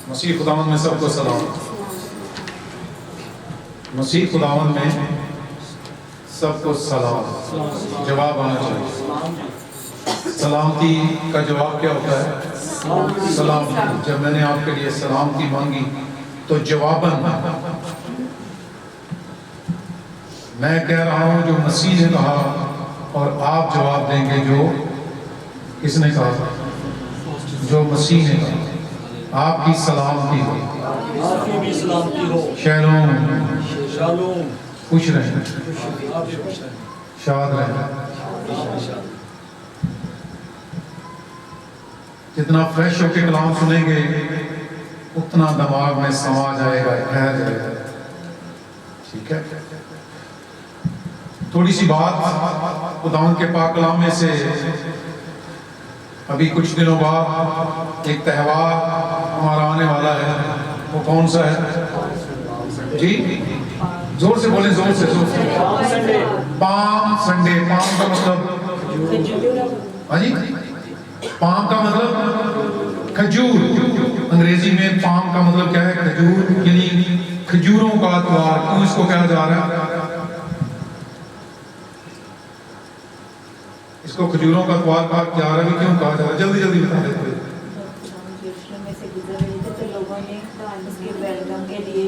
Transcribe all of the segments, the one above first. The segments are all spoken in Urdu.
مسیح خداوند میں سب کو سلام. مسیح خداوند میں سب کو سلام. جواب آنا چاہیے. سلامتی کا جواب کیا ہوتا ہے؟ سلام. جب میں نے آپ کے لیے سلامتی مانگی تو جواباً میں کہہ رہا ہوں جو مسیح نے کہا اور آپ جواب دیں گے جو کس نے کہا؟ جو مسیح نے کہا. آپ کی سلامتی ہو. آپ کی بھی سلامتی ہو. شالوم. شالوم. خوش رہیں. آپ بھی خوش رہیں. شاد رہیں. جتنا فریش ہو کے کلام سنیں گے اتنا دماغ میں سما جائے گا، ٹھہر جائے گا. ٹھیک ہے. تھوڑی سی بات خداوند کے پاک کلام میں سے. ابھی کچھ دنوں بعد ایک تہوار ہمارا آنے والا ہے. وہ کون سا ہے جی؟ زور سے بولیں، زور سے. Palm Sunday. پام کا مطلب ہاں جی، پام کا مطلب کھجور. انگریزی میں پام کا مطلب کیا ہے؟ کھجور، یعنی کھجوروں کا تہوار. کیوں اس کو کہا جا رہا ہے؟ اس کو کھجوروں کا تہوار کہا جا رہا ہے. کیوں کہا جا رہا ہے؟ جلدی جلدی بتا دیتے.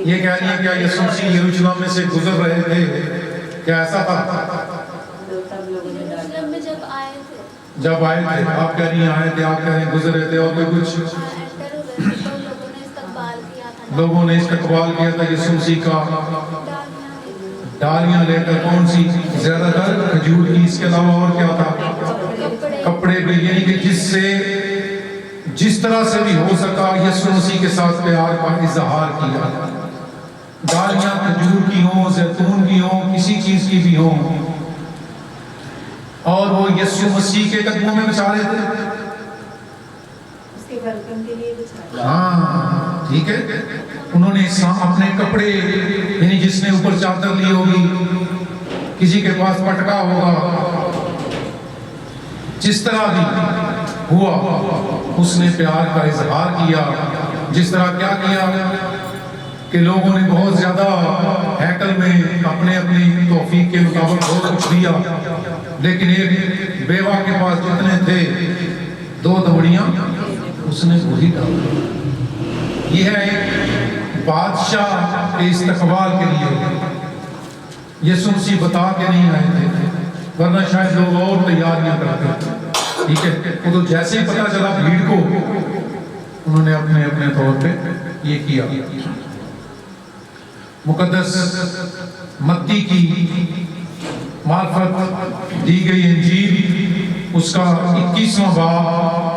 یہ کہہ رہی ہے کیا یسوع مسیح یروشلم میں سے گزر رہے تھے؟ کیا ایسا تھا؟ جب آئے تھے. آپ کہہ رہی ہیں آئے تھے، آپ کہہ رہے ہیں گزر رہے تھے. اور کوئی کچھ لوگوں نے استقبال کیا تھا یسوع مسیح کا. ڈالیاں لے کر. کون سی؟ زیادہ تر کھجور کی. اس کے علاوہ اور کیا تھا؟ کپڑے بھی. یعنی کہ جس طرح سے بھی ہو سکا یسوع مسیح کے ساتھ پیار کا اظہار کیا. ڈالیاں کھجور کی ہوں، زیتون کی ہوں، کسی چیز کی بھی ہوں، اور وہ یسوع مسیح کے قدموں میں بچھا رہے تھے. ہاں ٹھیک ہے. انہوں نے اپنے کپڑے، یعنی جس نے اوپر چادر لی ہوگی، کسی کے پاس پٹکا ہوگا، جس طرح بھی ہوا اس نے پیار کا اظہار کیا. جس طرح کیا کیا کہ لوگوں نے بہت زیادہ ہیکل میں اپنے اپنی توفیق کے مطابق بہت کچھ دیا، لیکن ایک بیوہ کے پاس جتنے تھے 2 دمڑیاں اس نے وہی ڈالا. یہ ہے ایک بادشاہ کے استقبال کے لیے. یسوع مسیح بتا کے نہیں آئے تھے، ورنہ شاید لوگ اور تیاریاں کرتے. ٹھیک ہے. وہ تو جیسے ہی پتا چلا بھیڑ کو، انہوں نے اپنے اپنے طور پہ یہ کیا. مقدس متی کی معرفت دی گئی انجیل، اس کا 21واں باب،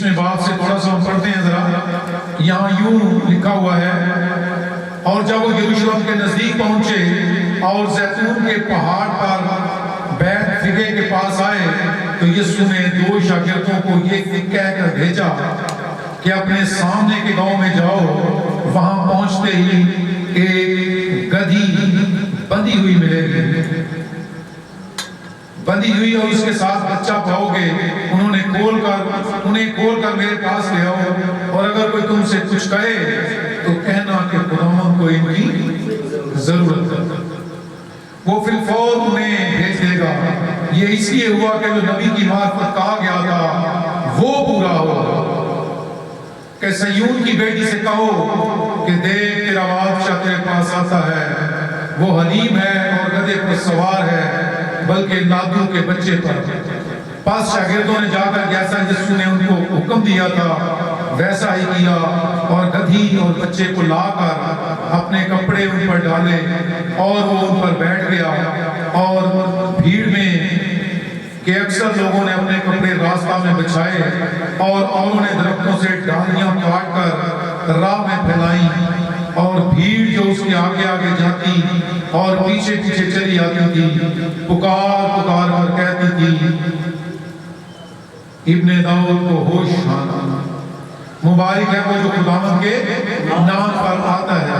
میں بات سے تھوڑا سا ہم پڑھتے ہیں ذرا. یہاں یوں لکھا ہوا ہے: اور جب وہ یروشلم کے نزدیک پہنچے اور زیتون کے پہاڑ پر بیت فگے کے پاس آئے تو یسوع نے 2 شاگردوں کو یہ کہہ کر بھیجا کہ اپنے سامنے کے گاؤں میں جاؤ. وہاں پہنچتے ہی ایک گدھی بندھی ہوئی ملے گی، بندھی ہوئی، اور اس کے ساتھ بچہ پاؤ گے. انہیں کھول کر میرے پاس لے آؤ، اور اگر کوئی تم سے کچھ کہے تو کہنا کہ خداوند کو ان کی ضرورت ہے، وہ فی الفور انہیں بھیج دے گا. یہ اس لیے ہوا کہ جو نبی کی معرفت کہا گیا تھا وہ پورا ہو کہ صیون کی بیٹی سے کہو کہ دیکھ تیرا بادشاہ تیرے پاس آتا ہے، وہ حلیم ہے اور گدھے پر سوار ہے، بلکہ نادو کے بچے پر. پاس شاگردوں نے جا کر جیسا یسوع نے ان کو حکم دیا تھا ویسا ہی کیا، اور گدھی اور بچے کو لا کر اپنے کپڑے ان پر ڈالے اور وہ ان پر بیٹھ گیا. اور بھیڑ میں کہ اکثر لوگوں نے اپنے کپڑے راستہ میں بچھائے، اور اوروں نے درختوں سے ڈالیاں کاٹ کر راہ میں پھیلائیں، اور بھیڑ جو اس کے آگے آگے جاتی اور پیچھے پیچھے چلی آتی تھی پکار پکار کر کہتی تھی: ابن داؤد کو ہوش آنا، مبارک ہے وہ جو خداوند کے نام پر آتا ہے.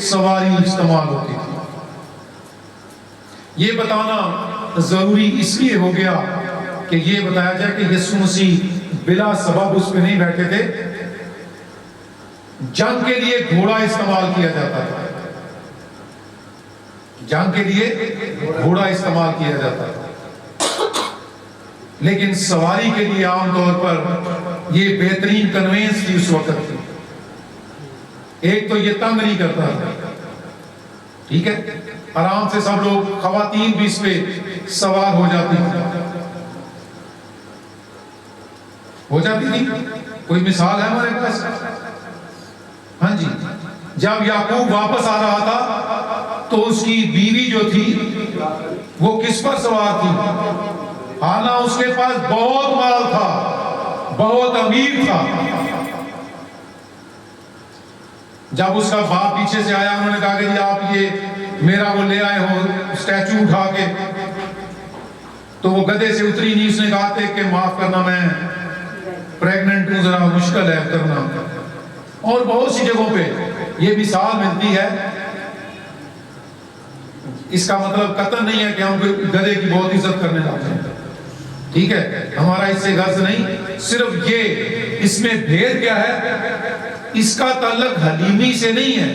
سواری استعمال ہوتی تھی۔ یہ بتانا ضروری اس لیے ہو گیا کہ یہ بتایا جائے کہ یسوع مسیح بلا سبب اس پہ نہیں بیٹھے تھے۔ جنگ کے لیے گھوڑا استعمال کیا جاتا تھا، جنگ کے لیے گھوڑا استعمال کیا جاتا تھا، لیکن سواری کے لیے عام طور پر یہ بہترین کنوینس تھی اس وقت کی۔ ایک تو یہ تنگ نہیں کرتا تھا، ٹھیک ہے، آرام سے سب لوگ، خواتین بھی اس پہ سوار ہو جاتی تھی۔ کوئی مثال ہے ہمارے پاس؟ ہاں جی، جب یعقوب واپس آ رہا تھا تو اس کی بیوی جو تھی وہ کس پر سوار تھی؟ حالانکہ اس کے پاس بہت مال تھا، بہت امیر تھا۔ جب اس کا باپ پیچھے سے آیا، انہوں نے کہا کہ جی آپ یہ میرا وہ لے آئے ہو اسٹیچو اٹھا کے، تو وہ گدھے سے اتری نہیں۔ اس نے کہا تھا کہ معاف کرنا، میں پریگننٹ ہوں، ذرا مشکل ہے کرنا۔ اور بہت سی جگہوں پہ یہ مثال ملتی ہے۔ اس کا مطلب قطعاً نہیں ہے کہ ہم گدھے کی بہت عزت کرنے لگتے ہیں، ٹھیک ہے، ہمارا اس سے غرض نہیں۔ صرف یہ اس میں بھید کیا ہے، اس کا تعلق حلیمی سے نہیں ہے۔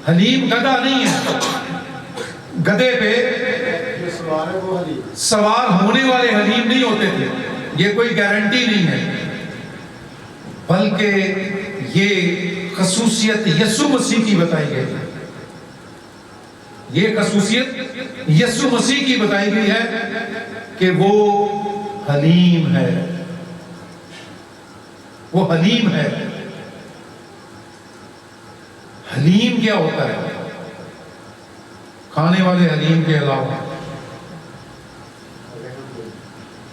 حلیم گدھا نہیں ہے، گدھے پہ سوار ہونے والے حلیم نہیں ہوتے تھے، یہ کوئی گارنٹی نہیں ہے، بلکہ یہ خصوصیت یسوع مسیح کی بتائی گئی ہے۔ یہ خصوصیت یسوع مسیح کی بتائی گئی ہے کہ وہ حلیم ہے، وہ حلیم ہے۔ حلیم کیا ہوتا ہے؟ کھانے والے حلیم کے علاوہ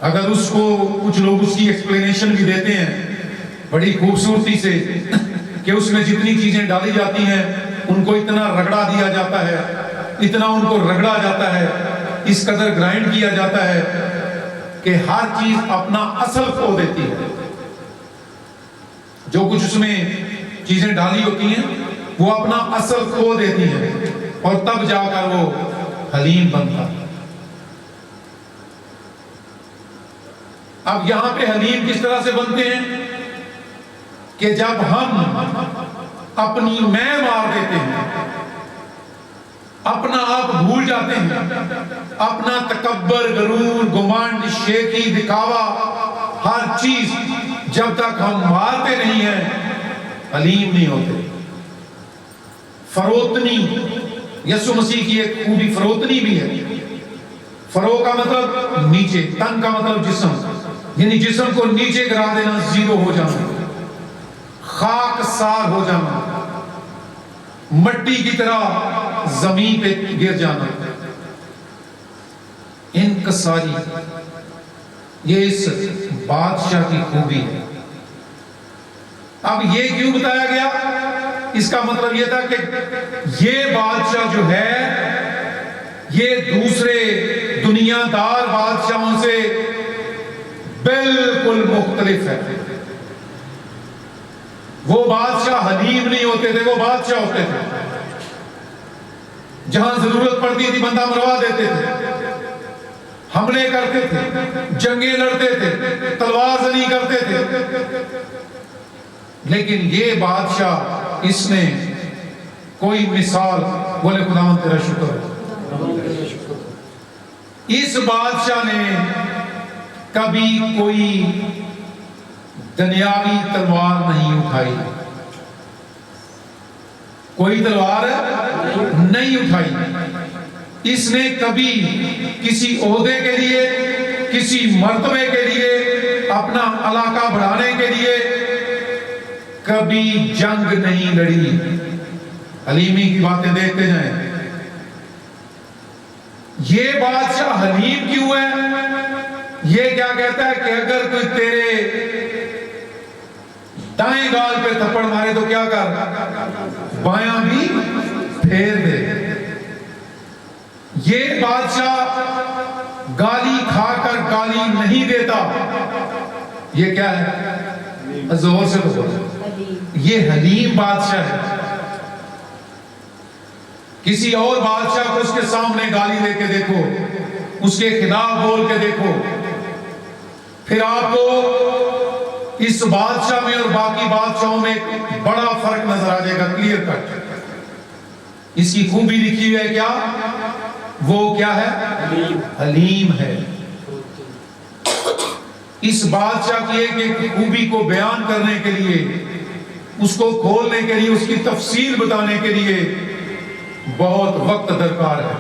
اگر اس کو کچھ لوگ اس کی ایکسپلینیشن بھی دیتے ہیں بڑی خوبصورتی سے کہ اس میں جتنی چیزیں ڈالی جاتی ہیں ان کو اتنا رگڑا دیا جاتا ہے، اتنا ان کو رگڑا جاتا ہے، اس قدر گرائنڈ کیا جاتا ہے کہ ہر چیز اپنا اصل کھو دیتی ہے۔ جو کچھ اس میں چیزیں ڈالی ہوتی ہیں وہ اپنا اصل کھو دیتی ہیں، اور تب جا کر وہ حلیم بنتا ہے۔ اب یہاں پہ حلیم کس طرح سے بنتے ہیں کہ جب ہم اپنی میں مار دیتے ہیں، اپنا آپ بھول جاتے ہیں، اپنا تکبر، غرور، گمانڈ، شیخی، دکھاوا، ہر چیز جب تک ہم مارتے نہیں ہیں حلیم نہیں ہوتے۔ فروتنی، یسوع مسیح کی ایک خوبی فروتنی بھی ہے۔ فرو کا مطلب نیچے، تن کا مطلب جسم، یعنی جسم کو نیچے گرا دینا، زیرو ہو جانا، خاک سار ہو جانا، مٹی کی طرح زمین پہ گر جانا، انکساری۔ یہ اس بادشاہ کی خوبی ہے۔ اب یہ کیوں بتایا گیا؟ اس کا مطلب یہ تھا کہ یہ بادشاہ جو ہے یہ دوسرے دنیا دار بادشاہوں سے بالکل مختلف ہے۔ وہ بادشاہ حلیم نہیں ہوتے تھے، وہ بادشاہ ہوتے تھے جہاں ضرورت پڑتی تھی بندہ مروا دیتے تھے، حملے کرتے تھے، جنگیں لڑتے تھے، تلوار زنی کرتے تھے۔ لیکن یہ بادشاہ، اس نے کوئی مثال، بولے خداوند تیرا شکر ہے، اس بادشاہ نے کبھی کوئی دنیاوی تلوار نہیں اٹھائی، کوئی تلوار نہیں اٹھائی۔ اس نے کبھی کسی عہدے کے لیے، کسی مرتبے کے لیے، اپنا علاقہ بڑھانے کے لیے کبھی جنگ نہیں لڑی۔ حلیمی کی باتیں دیکھتے جائیں۔ یہ بادشاہ حلیم کیوں ہے؟ یہ کیا کہتا ہے کہ اگر کوئی تیرے دائیں گال پہ تھپڑ مارے تو کیا کر، بایاں بھی پھیر دے۔ یہ بادشاہ گالی کھا کر گالی نہیں دیتا۔ یہ کیا ہے؟ زور سے بولو، یہ حلیم بادشاہ ہے۔ کسی اور بادشاہ کو اس کے سامنے گالی دے کے دیکھو، اس کے خلاف بول کے دیکھو، پھر آپ کو اس بادشاہ میں اور باقی بادشاہوں میں ایک بڑا فرق نظر آ جائے گا، کلیئر کٹ۔ اس کی خوبی لکھی ہوئی ہے کیا؟ وہ کیا ہے؟ حلیم ہے۔ اس بادشاہ کی ایک ایک خوبی کو بیان کرنے کے لیے، اس کو کھولنے کے لیے، اس کی تفصیل بتانے کے لیے بہت وقت درکار ہے،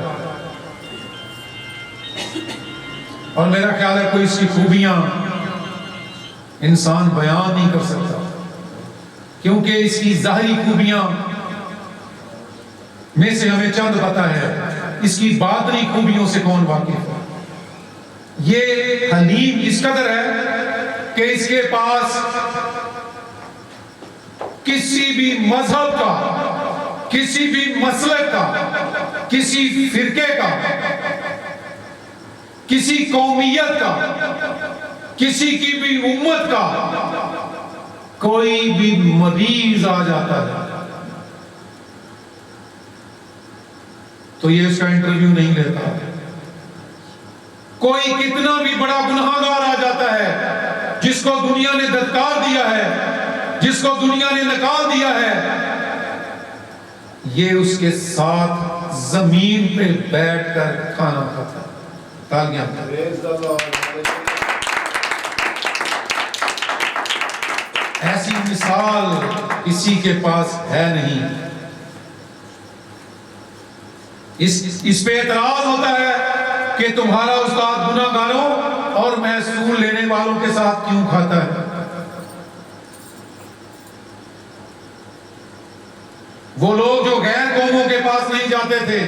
اور میرا خیال ہے کوئی اس کی خوبیاں انسان بیان نہیں کر سکتا، کیونکہ اس کی ظاہری خوبیاں میں سے ہمیں چند پتہ ہے، اس کی باطنی خوبیوں سے کون واقف ہے؟ یہ حلیم اس قدر ہے کہ اس کے پاس کسی بھی مذہب کا، کسی بھی مسلک کا، کسی فرقے کا، کسی قومیت کا، کسی کی بھی امت کا کوئی بھی مریض آ جاتا ہے تو یہ اس کا انٹرویو نہیں لیتا۔ کوئی کتنا بھی بڑا گناہگار آ جاتا ہے، جس کو دنیا نے دھتکار دیا ہے، جس کو دنیا نے نکال دیا ہے، یہ اس کے ساتھ زمین پہ بیٹھ کر کھانا کھاتا ہے۔ تالیاں۔ ایسی مثال کسی کے پاس ہے نہیں۔ اس پہ اعتراض ہوتا ہے کہ تمہارا استاد گناہ گاروں اور محصول لینے والوں کے ساتھ کیوں کھاتا ہے؟ وہ لوگ جو غیر قوموں کے پاس نہیں جاتے تھے،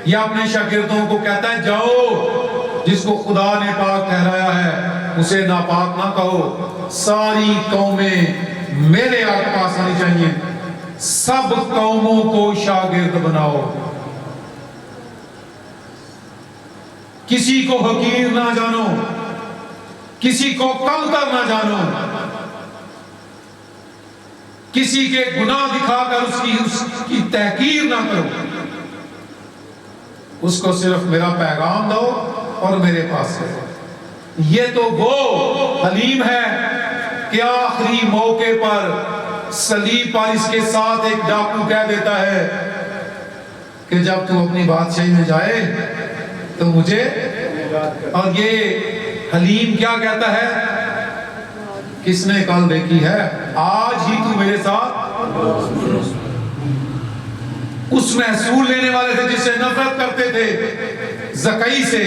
یا اپنے شاگردوں کو کہتا ہے جاؤ، جس کو خدا نے پاک ٹھہرایا ہے اسے ناپاک نہ کہو، ساری قومیں میرے پاس آنی چاہیے، سب قوموں کو شاگرد بناؤ، کسی کو حقیر نہ جانو، کسی کو کم تر نہ جانو، کسی کے گناہ دکھا کر اس کی تحقیر نہ کرو، اس کو صرف میرا پیغام دو اور میرے پاس ہے۔ یہ تو وہ حلیم ہے کہ آخری موقع پر صلیب پر اس کے ساتھ ایک ڈاکو کہہ دیتا ہے کہ جب تو اپنی بادشاہی میں جائے تو مجھے، اور یہ حلیم کیا کہتا ہے؟ کس نے کل دیکھی ہے، آج ہی تو میرے ساتھ۔ اس محصول لینے والے سے جس سے نفرت کرتے تھے، زکئی سے،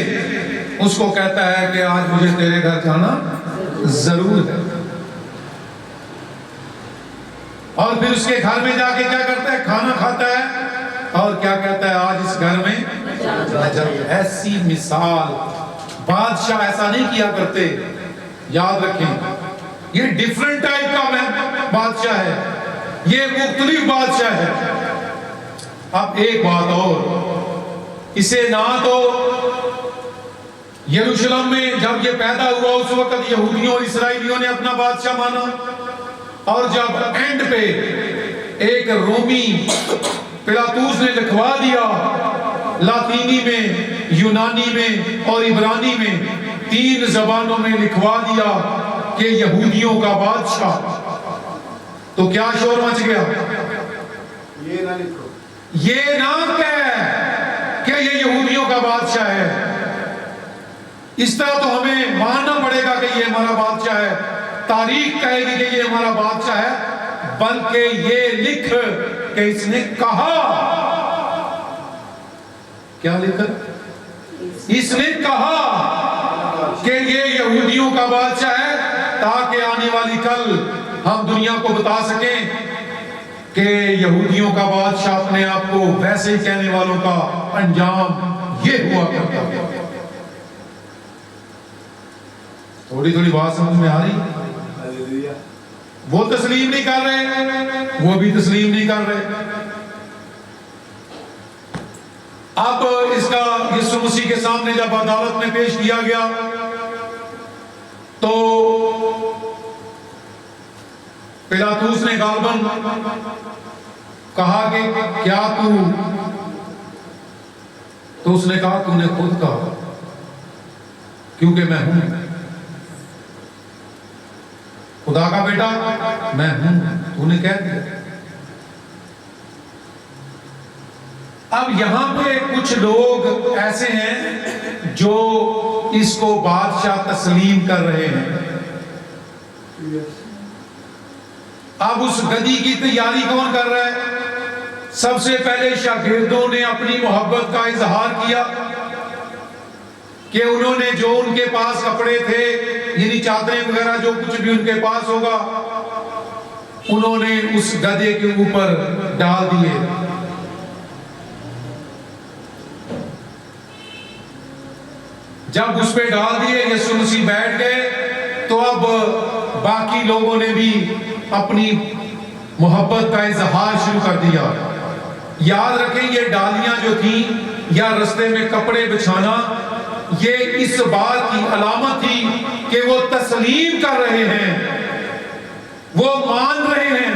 اس کو کہتا ہے کہ آج مجھے تیرے گھر جانا ضرور ہے، اور پھر اس کے گھر میں جا کے کیا کرتا ہے؟ کھانا کھاتا ہے، اور کیا کہتا ہے؟ آج اس گھر میں ایسی مثال بادشاہ ایسا نہیں کیا کرتے، یاد رکھیں، یہ ڈیفرنٹ ٹائپ کا بادشاہ ہے، یہ مختلف بادشاہ ہے۔ اب ایک بات اور، اسے نہ تو یروشلم میں جب یہ پیدا ہوا اس وقت یہودیوں اور اسرائیلیوں نے اپنا بادشاہ مانا، اور جب اینڈ پہ ایک رومی پلاطوس نے لکھوا دیا لاطینی میں، یونانی میں اور عبرانی میں، 3 زبانوں میں لکھوا دیا کہ یہودیوں کا بادشاہ، تو کیا شور مچ گیا؟ یہ نہ لکھو، یہ نہ کہہ کہ یہ یہودیوں کا بادشاہ ہے، اس طرح تو ہمیں ماننا پڑے گا کہ یہ ہمارا بادشاہ ہے، تاریخ کہے گی کہ یہ ہمارا بادشاہ ہے، بلکہ یہ لکھ کہ اس نے کہا، کیا لکھا؟ اس نے کہا کہ یہ یہودیوں کا بادشاہ ہے، تاکہ آنے والی کل ہم دنیا کو بتا سکیں کہ یہودیوں کا بادشاہ اپنے آپ کو ویسے ہی کہنے والوں کا انجام یہ ہوا کرتا ہے۔ تھوڑی تھوڑی بات سمجھ میں آ رہی؟ وہ تسلیم نہیں کر رہے، وہ بھی تسلیم نہیں کر رہے۔ اب اس کا یسوع مسیح کے سامنے جب عدالت میں پیش کیا گیا تو پلاطوس نے غالباً کہا کہ کیا تو تو اس نے کہا تم نے خود کہا کیونکہ میں ہوں خدا کا بیٹا میں ہوں تو نے کہہ دیا۔ اب یہاں پہ کچھ لوگ ایسے ہیں جو اس کو بادشاہ تسلیم کر رہے ہیں۔ اب اس گدی کی تیاری کون کر رہا ہے؟ سب سے پہلے شاگردوں نے اپنی محبت کا اظہار کیا کہ انہوں نے جو ان کے پاس کپڑے تھے یعنی چادریں وغیرہ جو کچھ بھی ان کے پاس ہوگا انہوں نے اس گدھے کے اوپر ڈال دیے۔ جب اس پہ ڈال دیے یسوع مسیح بیٹھ گئے تو اب باقی لوگوں نے بھی اپنی محبت کا اظہار شروع کر دیا۔ یاد رکھیں یہ ڈالیاں جو تھیں یا رستے میں کپڑے بچھانا یہ اس بات کی علامت تھی کہ وہ تسلیم کر رہے ہیں، وہ مان رہے ہیں،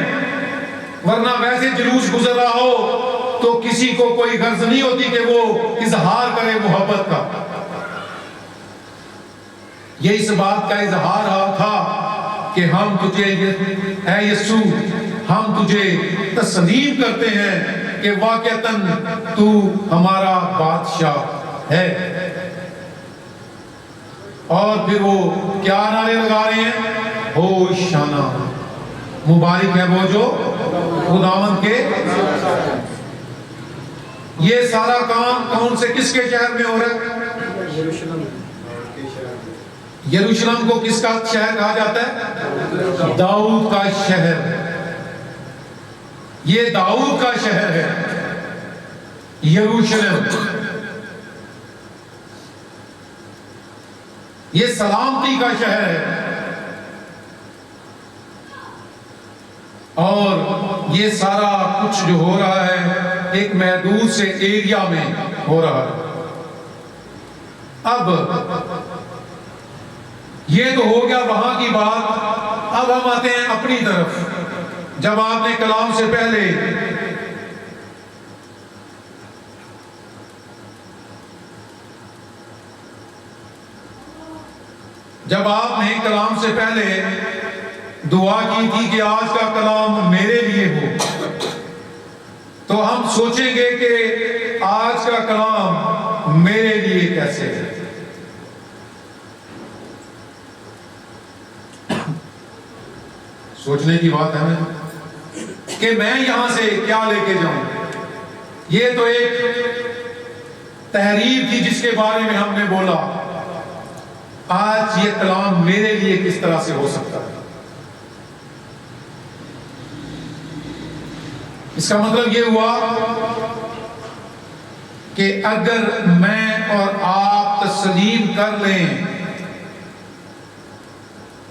ورنہ ویسے جلوس گزر رہا ہو تو کسی کو کوئی غرض نہیں ہوتی کہ وہ اظہار کرے محبت کا۔ یہ اس بات کا اظہار تھا کہ ہم تجھے اے یسوع ہم تجھے تسلیم کرتے ہیں کہ واقعتاً تو ہمارا بادشاہ ہے۔ اور پھر وہ کیا نعرے لگا رہے ہیں؟ ہوشانا، مبارک ہے وہ جو خداوند کے۔ یہ سارا کام کون سے کس کے شہر میں ہو رہا ہے؟ یروشلم کو کس کا شہر کہا جاتا ہے؟ داؤد کا شہر۔ یہ داؤد کا شہر ہے یروشلم۔ یہ سلامتی کا شہر ہے، اور یہ سارا کچھ جو ہو رہا ہے ایک محدود سے ایریا میں ہو رہا ہے۔ اب یہ تو ہو گیا وہاں کی بات، اب ہم آتے ہیں اپنی طرف۔ جب آپ نے کلام سے پہلے دعا کی تھی کہ آج کا کلام میرے لیے ہو، تو ہم سوچیں گے کہ آج کا کلام میرے لیے کیسے ہے۔ سوچنے کی بات ہے کہ میں یہاں سے کیا لے کے جاؤں۔ یہ تو ایک تحریر تھی جس کے بارے میں ہم نے بولا، آج یہ کلام میرے لیے کس طرح سے ہو سکتا ہے۔ اس کا مطلب یہ ہوا کہ اگر میں اور آپ تسلیم کر لیں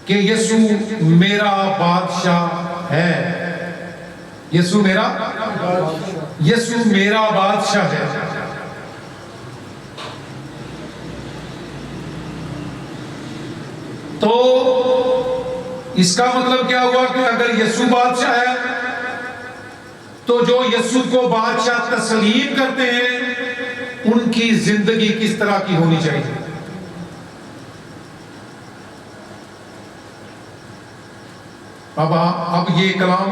کہ یسوع میرا بادشاہ ہے، یسوع میرا بادشاہ ہے، تو اس کا مطلب کیا ہوا کہ اگر یسوع بادشاہ ہے تو جو یسوع کو بادشاہ تسلیم کرتے ہیں ان کی زندگی کس طرح کی ہونی چاہیے۔ اب یہ کلام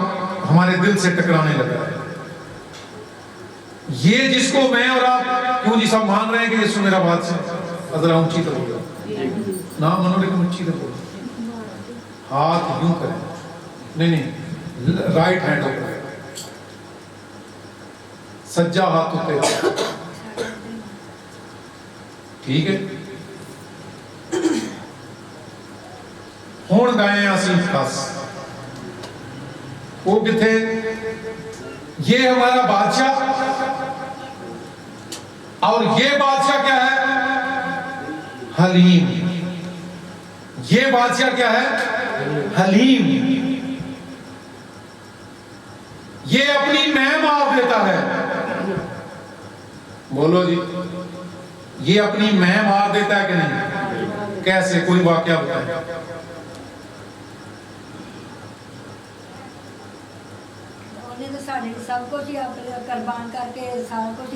ہمارے دل سے ٹکرانے لگا ہے۔ یہ جس کو میں اور آپ کیوں جی سب مان رہے ہیں کہ یسوع میرا بادشاہ، ذرا اونچی طرح بولو نہ منو لیکن اونچی طرح بولو، ہاتھ یوں کریں، نہیں رائٹ ہینڈ اوپر، سجا ہاتھ اوپر، ٹھیک ہے۔ ہون گائے اسی خاص وہ کتھے، یہ ہمارا بادشاہ، اور یہ بادشاہ کیا ہے؟ حلیم۔ یہ بادشاہ کیا ہے؟ حلیم۔ یہ اپنی میں معاف دیتا ہے، بولو جی، یہ اپنی میں معاف دیتا ہے کہ نہیں؟ کیسے؟ کوئی واقعہ بتائیں۔ ਉਹਨੇ ਤਾਂ ਸਾਡੇ ਲਈ ਸਭ ਕੁਝ ਹੀ ਆਪਣੇ ਕੁਰਬਾਨ ਕਰਕੇ ਸਾਰਾ ਕੁਝ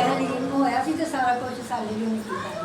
ਹਲੀਮ ਹੋਇਆ ਸੀ ਤੇ ਸਾਰਾ ਕੁਝ ਸਾਡੇ ਲਈ ਉਹਨੇ ਕੀਤਾ।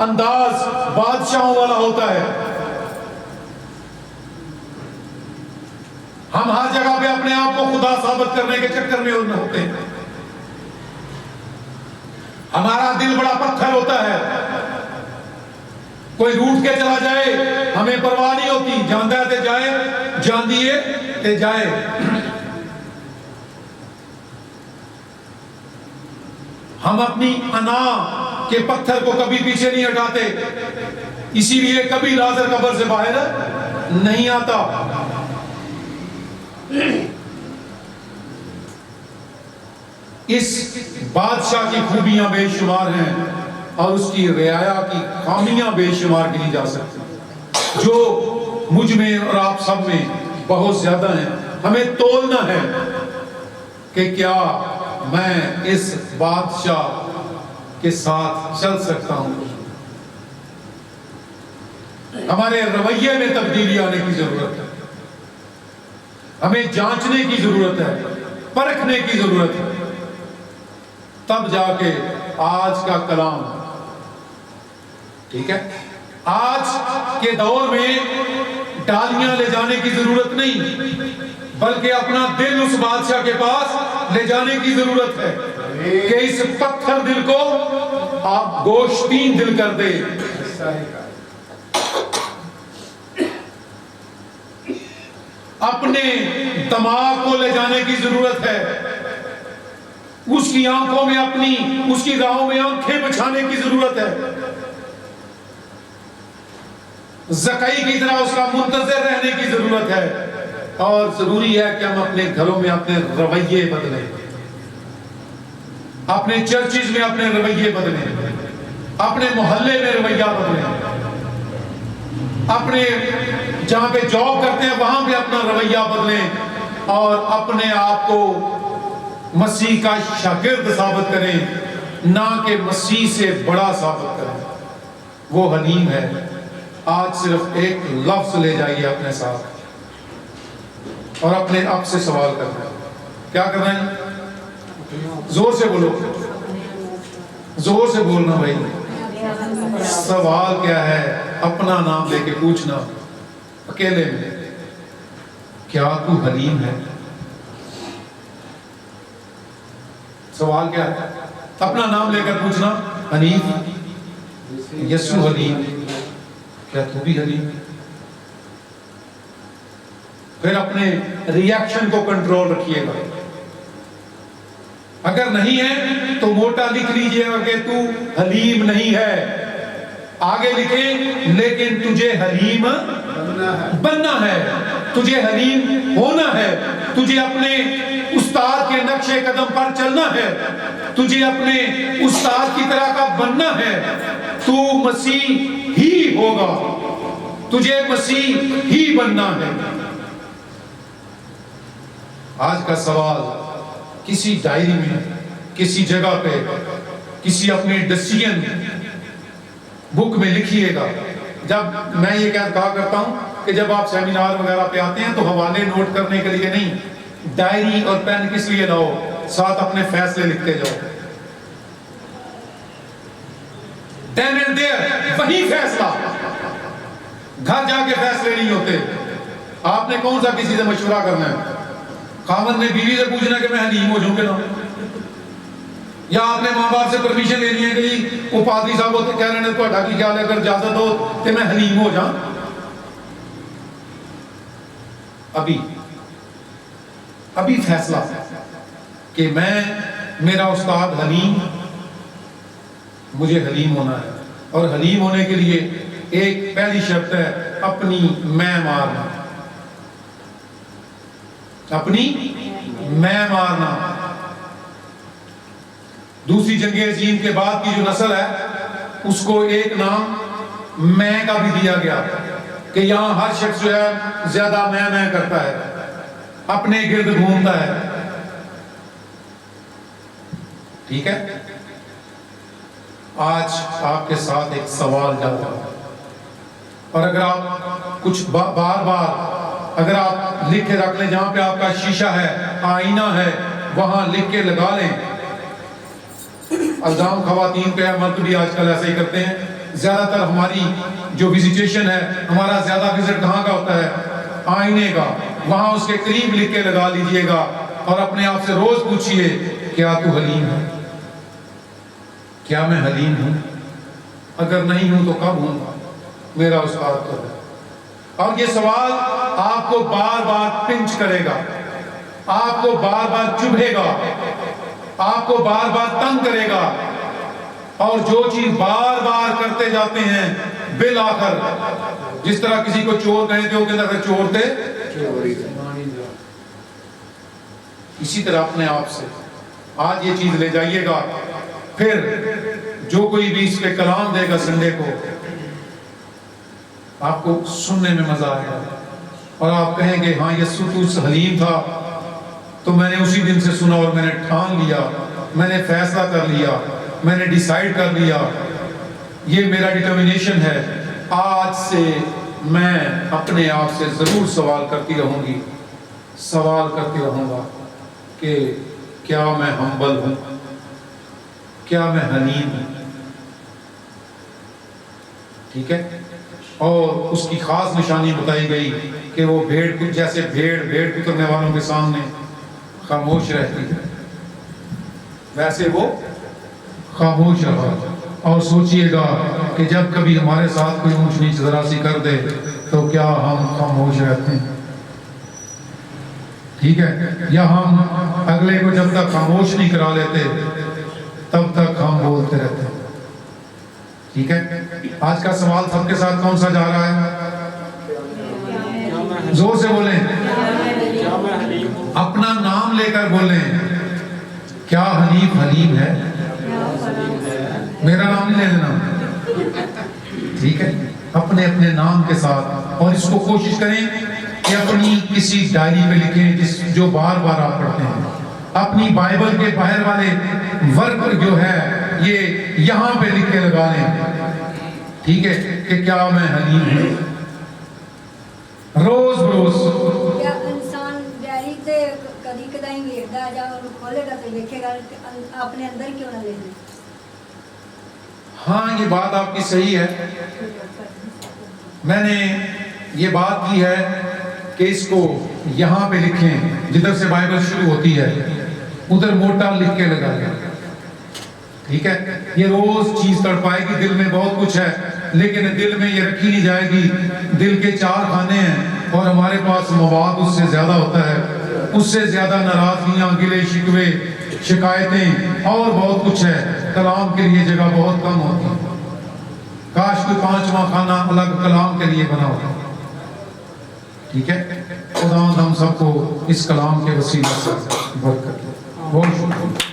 انداز بادشاہوں والا ہوتا ہے. ہم ہر جگہ پہ اپنے آپ کو خدا ثابت کرنے کے چکر میں ہوتے ہیں. ہمارا دل بڑا پتھر ہوتا ہے. کوئی روٹ کے چلا جائے ہمیں پرواہ نہیں ہوتی. جاندہ تے جائے جان دیے تے جائے. ہم اپنی انا کے پتھر کو کبھی پیچھے نہیں ہٹاتے. اسی لیے کبھی لازر قبر سے باہر نہیں آتا. اس بادشاہ کی خوبیاں بے شمار ہیں اور اس کی رعایا کی خامیاں بے شمار گنی جا سکتی جو مجھ میں اور آپ سب میں بہت زیادہ ہیں. ہمیں تولنا ہے کہ کیا میں اس بادشاہ کے ساتھ چل سکتا ہوں. ہمارے رویے میں تبدیلی آنے کی ضرورت ہے. ہمیں جانچنے کی ضرورت ہے, پرکھنے کی ضرورت ہے. تب جا کے آج کا کلام, ٹھیک ہے, آج کے دور میں ڈالیاں لے جانے کی ضرورت نہیں بلکہ اپنا دل اس بادشاہ کے پاس لے جانے کی ضرورت ہے کہ اس پتھر دل کو آپ گوشتین دل کر دے. اپنے دماغ کو لے جانے کی ضرورت ہے. اس کی آنکھوں میں اپنی, اس کی راہوں میں آنکھیں بچھانے کی ضرورت ہے. زکائی کی طرح اس کا منتظر رہنے کی ضرورت ہے. اور ضروری ہے کہ ہم اپنے گھروں میں اپنے رویے بدلیں, اپنے چرچز میں اپنے رویے بدلیں, اپنے محلے میں رویہ بدلیں, اپنے جہاں پہ جاب کرتے ہیں وہاں پہ اپنا رویہ بدلیں اور اپنے آپ کو مسیح کا شاگرد ثابت کریں, نہ کہ مسیح سے بڑا ثابت کریں. وہ حلیم ہے. آج صرف ایک لفظ لے جائیے اپنے ساتھ اور اپنے آپ سے سوال کرنا ہے. کیا کرنا ہے؟ زور سے بولو, زور سے بولنا بھائی. سوال کیا ہے؟ اپنا نام لے کے پوچھنا اکیلے میں, کیا تو حلیم ہے؟ سوال کیا ہے؟ اپنا نام لے کر پوچھنا. حنیف, یسوع حلیم, کیا تو بھی حلیم؟ پھر اپنے ری ایکشن کو کنٹرول رکھیے گا. اگر نہیں ہے تو موٹا لکھ لیجئے گا کہ تو حلیم نہیں ہے. آگے لکھیں لیکن تجھے حلیم بننا ہے, تجھے حلیم ہونا ہے, تجھے اپنے استاد کے نقش قدم پر چلنا ہے, تجھے اپنے استاد کی طرح کا بننا ہے. تو مسیح ہی ہوگا, تجھے مسیح ہی بننا ہے. آج کا سوال کسی ڈائری میں, کسی جگہ پہ, کسی اپنی ڈیسیژن بک میں لکھیے گا. جب میں یہ کہا کرتا ہوں کہ جب آپ سیمینار وغیرہ پہ آتے ہیں تو حوالے نوٹ کرنے کے لیے نہیں, ڈائری اور پین کس لیے لاؤ, ساتھ اپنے فیصلے لکھتے جاؤ. then and there وہی فیصلہ, گھر جا کے فیصلے نہیں ہوتے. آپ نے کون سا کسی سے مشورہ کرنا ہے؟ خاوند نے بیوی سے پوچھنا کہ میں حلیم ہو جاؤں کہ نہ, یا آپ نے ماں باپ سے پرمیشن لینی ہے کہ وہ پادری صاحب ہوتے کہہ رہے ہیں تو اٹھا کی خیال ہے اگر اجازت ہو کہ میں حلیم ہو جاؤں. ابھی فیصلہ کہ میں, میرا استاد حلیم, مجھے حلیم ہونا ہے. اور حلیم ہونے کے لیے ایک پہلی شرط ہے اپنی میں مارنا, اپنی میں مارنا. دوسری جنگ عظیم کے بعد کی جو نسل ہے اس کو ایک نام میں کا بھی دیا گیا کہ یہاں ہر شخص جو ہے زیادہ میں کرتا ہے, اپنے گرد گھومتا ہے. ٹھیک ہے, آج آپ کے ساتھ ایک سوال جاتا ہے اور اگر آپ کچھ بار اگر آپ لکھ کے رکھ لیں, جہاں پہ آپ کا شیشہ ہے, آئینہ ہے, وہاں لکھ کے لگا لیں. الزام خواتین پہ ہے, مرد بھی آج کل ایسے ہی کرتے ہیں زیادہ تر ہماری جو وزیٹیشن ہے، ہمارا زیادہ وزٹ کہاں کا ہوتا ہے؟ آئینے کا. وہاں اس کے قریب لکھ کے لگا لیجئے گا اور اپنے آپ سے روز پوچھئے کیا تو حلیم ہے؟ کیا میں حلیم ہوں؟ اگر نہیں ہوں تو کب ہوں گا؟ میرا استاد تو ہے. اور یہ سوال آپ کو بار بار پنچ کرے گا، آپ کو بار بار چبھے گا، آپ کو بار بار تنگ کرے گا. اور جو چیز بار بار کرتے جاتے ہیں بالآخر، جس طرح کسی کو چور کہے تھے وہ کہتا ہے چور تھے، اسی طرح اپنے آپ سے آج یہ چیز لے جائیے گا. پھر جو کوئی بھی اس پہ کلام دے گا سنڈے کو، آپ کو سننے میں مزہ آئے گا اور آپ کہیں گے ہاں یسوع تو حلیم تھا، تو میں نے اسی دن سے سنا اور میں نے ٹھان لیا، میں نے فیصلہ کر لیا، میں نے ڈیسائیڈ کر لیا، یہ میرا ڈٹرمینیشن ہے. آج سے میں اپنے آپ سے ضرور سوال کرتی رہوں گی، سوال کرتی رہوں گا کہ کیا میں ہمبل ہوں؟ کیا میں حلیم ہوں؟ ٹھیک ہے. اور اس کی خاص نشانی بتائی گئی کہ وہ بھیڑ جیسے بھیڑ کترنے والوں کے سامنے خاموش رہتی ہے، ویسے وہ خاموش رہا. اور سوچئے گا کہ جب کبھی ہمارے ساتھ کوئی اونچ نیچ ذرا سی کر دے تو کیا ہم خاموش رہتے ہیں؟ ٹھیک ہے. یا ہم اگلے کو جب تک خاموش نہیں کرا لیتے تب تک ہم بولتے رہتے ہیں. ٹھیک ہے. آج کا سوال سب کے ساتھ کون سا جا رہا ہے؟ زور سے بولیں، اپنا نام لے کر بولیں. کیا حنیف حلیم ہے؟ میرا نام نہیں لے لینا. ٹھیک ہے. اپنے اپنے نام کے ساتھ. اور اس کو کوشش کریں کہ اپنی کسی ڈائری پہ لکھیں جو بار بار آپ پڑھتے ہیں. اپنی بائبل کے باہر والے ورک جو ہے یہ یہاں پہ لکھ کے لگا لیں. ٹھیک ہے کہ کیا میں حلیم ہوں. روز بروز کیا انسان ڈائری سے کدی کدائی لکھتا ہے، جب کھولے گا تو دیکھے گا اپنے اندر کیوں نہ لکھنا. ہاں یہ بات آپ کی صحیح ہے. میں نے یہ بات کی ہے کہ اس کو یہاں پہ لکھیں جدھر سے بائبل شروع ہوتی ہے، ادھر موٹا لکھ کے لگا لیں. ٹھیک ہے. یہ روز چیز تڑپائے گی. دل میں بہت کچھ ہے لیکن دل میں یہ رکھی نہیں جائے گی. دل کے 4 خانے ہیں اور ہمارے پاس مواد اس سے زیادہ ہوتا ہے. اس سے زیادہ ناراضگیاں، گلے شکوے، شکایتیں اور بہت کچھ ہے. کلام کے لیے جگہ بہت کم ہوتی ہے. کاش کوئی 5واں خانہ الگ کلام کے لیے بنا ہوتا. ٹھیک ہے. خدا ہم سب کو اس کلام کے وسیلے سے برکت دے. بہت شکریہ.